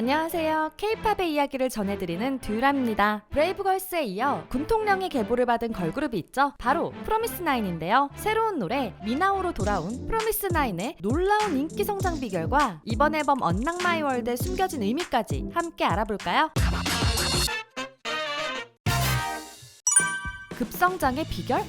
안녕하세요. K-팝의 이야기를 전해드리는 듀라입니다. 브레이브걸스에 이어 군통령의 계보를 받은 걸그룹이 있죠. 바로 프로미스나인인데요. 새로운 노래 미나오로 돌아온 프로미스나인의 놀라운 인기 성장 비결과 이번 앨범 언락 마이 월드의 숨겨진 의미까지 함께 알아볼까요? 급성장의 비결?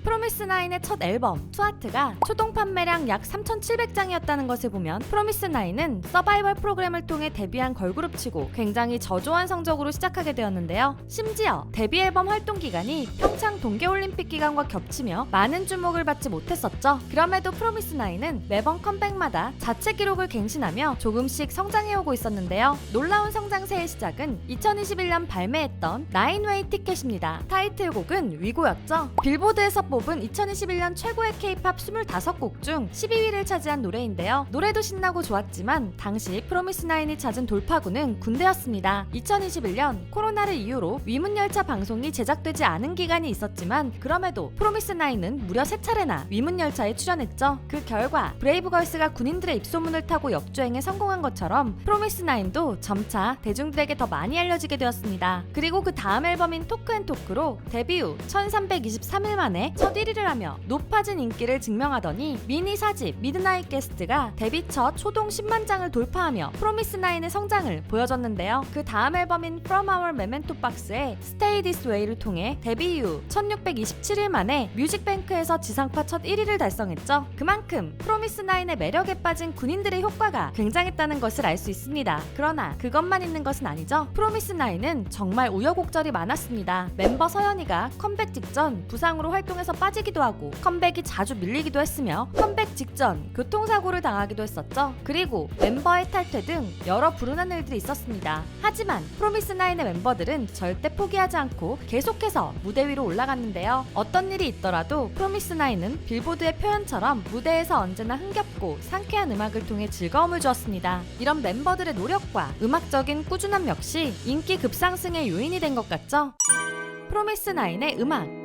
프로미스나인의 첫 앨범 투하트가 초동 판매량 약 3,700장이었다는 것을 보면 프로미스나인은 서바이벌 프로그램을 통해 데뷔한 걸그룹치고 굉장히 저조한 성적으로 시작하게 되었는데요. 심지어 데뷔 앨범 활동 기간이 평창 동계올림픽 기간과 겹치며 많은 주목을 받지 못했었죠. 그럼에도 프로미스나인은 매번 컴백마다 자체 기록을 갱신하며 조금씩 성장해오고 있었는데요. 놀라운 성장세의 시작은 2021년 발매했던 나인웨이 티켓입니다. 타이틀곡은 위고였죠. 빌보드에서 뽑은 2021년 최고의 K-팝 25곡 중 12위를 차지한 노래인데요. 노래도 신나고 좋았지만 당시 프로미스나인이 찾은 돌파구는 군대였습니다. 2021년 코로나를 이유로 위문열차 방송이 제작되지 않은 기간이 있었지만 그럼에도 프로미스나인은 무려 3차례나 위문열차에 출연했죠. 그 결과 브레이브걸스가 군인들의 입소문을 타고 역주행에 성공한 것처럼 프로미스나인도 점차 대중들에게 더 많이 알려지게 되었습니다. 그리고 그 다음 앨범인 토크앤토크로 데뷔 후 1323일 만에 첫 1위를 하며 높아진 인기를 증명하더니 미니 4집 미드나잇 게스트가 데뷔 첫 초동 10만 장을 돌파하며 프로미스나인의 성장을 보여줬는데요. 그 다음 앨범인 From Our Memento Box의 Stay This Way를 통해 데뷔 이후 1627일 만에 뮤직뱅크에서 지상파 첫 1위를 달성했죠. 그만큼 프로미스나인의 매력에 빠진 군인들의 효과가 굉장했다는 것을 알 수 있습니다. 그러나 그것만 있는 것은 아니죠. 프로미스나인은 정말 우여곡절이 많았습니다. 멤버 서연이가 컴백 직전 부상으로 활동에서 빠지기도 하고 컴백이 자주 밀리기도 했으며 컴백 직전 교통사고를 당하기도 했었죠. 그리고 멤버의 탈퇴 등 여러 불운한 일들이 있었습니다. 하지만 프로미스나인의 멤버들은 절대 포기하지 않고 계속해서 무대 위로 올라갔는데요. 어떤 일이 있더라도 프로미스나인은 빌보드의 표현처럼 무대에서 언제나 흥겹고 상쾌한 음악을 통해 즐거움을 주었습니다. 이런 멤버들의 노력과 음악적인 꾸준함 역시 인기 급상승의 요인이 된 것 같죠. 프로미스나인의 음악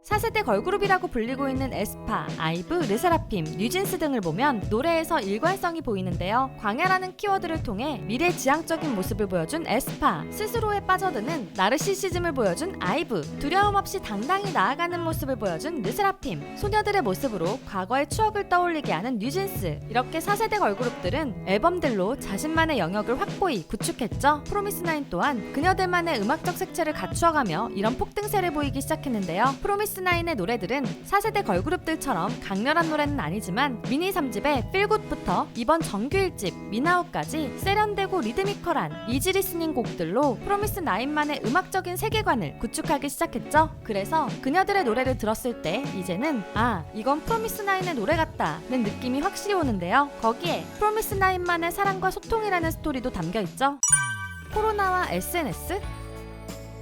4세대 걸그룹이라고 불리고 있는 에스파, 아이브, 르세라핌, 뉴진스 등을 보면 노래에서 일관성이 보이는데요. 광야라는 키워드를 통해 미래지향적인 모습을 보여준 에스파, 스스로에 빠져드는 나르시시즘을 보여준 아이브, 두려움 없이 당당히 나아가는 모습을 보여준 르세라핌, 소녀들의 모습으로 과거의 추억을 떠올리게 하는 뉴진스. 이렇게 4세대 걸그룹들은 앨범들로 자신만의 영역을 확고히 구축했죠. 프로미스나인 또한 그녀들만의 음악적 색채를 갖추어가며 이런 폭등세를 보이기 시작했는데요. 프로미스나인의 노래들은 4세대 걸그룹들처럼 강렬한 노래는 아니지만 미니 3집의 필굿부터 이번 정규 1집 미나오까지 세련되고 리드미컬한 이지 리스닝 곡들로 프로미스나인만의 음악적인 세계관을 구축하기 시작했죠. 그래서 그녀들의 노래를 들었을 때 이제는 이건 프로미스나인의 노래 같다는 느낌이 확실히 오는데요. 거기에 프로미스나인만의 사랑과 소통이라는 스토리도 담겨있죠. 코로나와 SNS?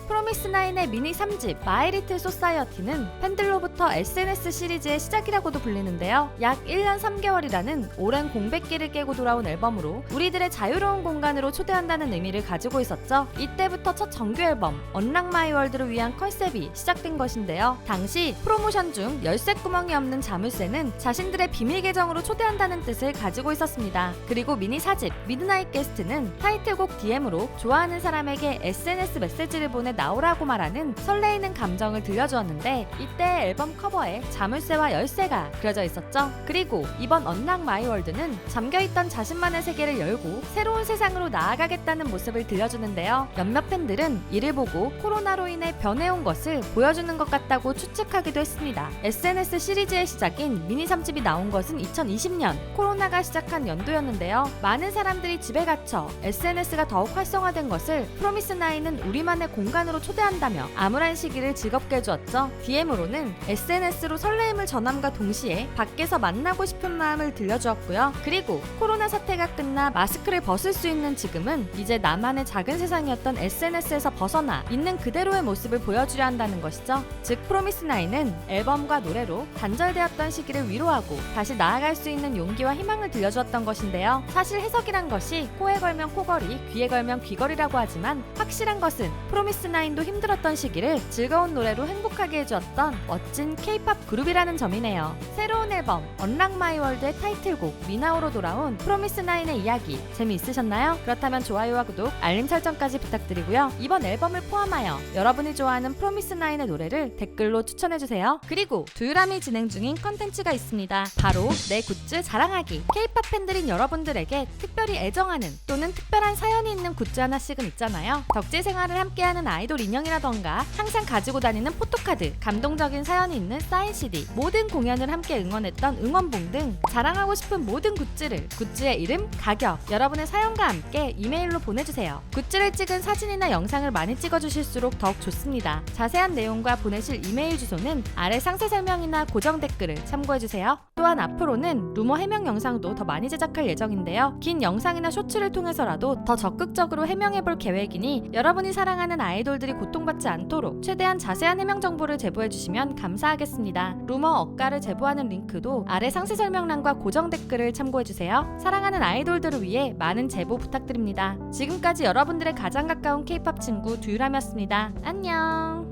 프로미스나인의 미니 3집 마이 리틀 소사이어티는 팬들로부터 SNS 시리즈의 시작이라고도 불리는데요. 약 1년 3개월이라는 오랜 공백기를 깨고 돌아온 앨범으로 우리들의 자유로운 공간으로 초대한다는 의미를 가지고 있었죠. 이때부터 첫 정규 앨범 언락 마이 월드를 위한 컨셉이 시작된 것인데요. 당시 프로모션 중 열쇠구멍이 없는 자물쇠는 자신들의 비밀 계정으로 초대한다는 뜻을 가지고 있었습니다. 그리고 미니 4집 미드나잇 게스트는 타이틀곡 DM으로 좋아하는 사람에게 SNS 메시지를 보내 나오라고 말하는 설레이는 감정을 들려주었는데 이때 앨범 커버에 자물쇠와 열쇠가 그려져 있었죠. 그리고 이번 언락 마이 월드는 잠겨있던 자신만의 세계를 열고 새로운 세상으로 나아가겠다는 모습을 들려주는데요. 몇몇 팬들은 이를 보고 코로나로 인해 변해온 것을 보여주는 것 같다고 추측하기도 했습니다. SNS 시리즈의 시작인 미니 3집이 나온 것은 2020년 코로나가 시작한 연도였는데요. 많은 사람들이 집에 갇혀 SNS가 더욱 활성화된 것을 프로미스나인은 우리만의 공간으로 초대한다며 암울한 시기를 즐겁게 해주었죠. DM으로는 SNS로 설레임을 전함과 동시에 밖에서 만나고 싶은 마음을 들려주었고요. 그리고 코로나 사태가 끝나 마스크를 벗을 수 있는 지금은 이제 나만의 작은 세상이었던 SNS에서 벗어나 있는 그대로의 모습을 보여주려 한다는 것이죠. 즉 프로미스나인은 앨범과 노래로 단절되었던 시기를 위로하고 다시 나아갈 수 있는 용기와 희망을 들려주었던 것인데요. 사실 해석이란 것이 코에 걸면 코걸이, 귀에 걸면 귀걸이라고 하지만 확실한 것은 프로미스나인 프로미스나인도 힘들었던 시기를 즐거운 노래로 행복하게 해주었던 멋진 K-팝 그룹이라는 점이네요. 새로운 앨범 언락 마이 월드의 타이틀곡 미나오로 돌아온 프로미스나인의 이야기 재미있으셨나요? 그렇다면 좋아요와 구독, 알림 설정까지 부탁드리고요. 이번 앨범을 포함하여 여러분이 좋아하는 프로미스나인의 노래를 댓글로 추천해주세요. 그리고 두유람이 진행 중인 컨텐츠가 있습니다. 바로 내 굿즈 자랑하기. K-팝 팬들인 여러분들에게 특별히 애정하는 또는 특별한 사연이 있는 굿즈 하나씩은 있잖아요. 덕질 생활을 함께하는 아이돌 인형이라던가 항상 가지고 다니는 포토카드, 감동적인 사연이 있는 사인 CD, 모든 공연을 함께 응원했던 응원봉 등 자랑하고 싶은 모든 굿즈를 굿즈의 이름, 가격, 여러분의 사연과 함께 이메일로 보내주세요. 굿즈를 찍은 사진이나 영상을 많이 찍어주실수록 더욱 좋습니다. 자세한 내용과 보내실 이메일 주소는 아래 상세 설명이나 고정 댓글을 참고해주세요. 또한 앞으로는 루머 해명 영상도 더 많이 제작할 예정인데요. 긴 영상이나 쇼츠를 통해서라도 더 적극적으로 해명해볼 계획이니 여러분이 사랑하는 아이돌들이 고통받지 않도록 최대한 자세한 해명 정보를 제보해주시면 감사하겠습니다. 루머 억가를 제보하는 링크도 아래 상세 설명란과 고정 댓글을 참고해주세요. 사랑하는 아이돌들을 위해 많은 제보 부탁드립니다. 지금까지 여러분들의 가장 가까운 K-팝 친구 두유람이었습니다. 안녕.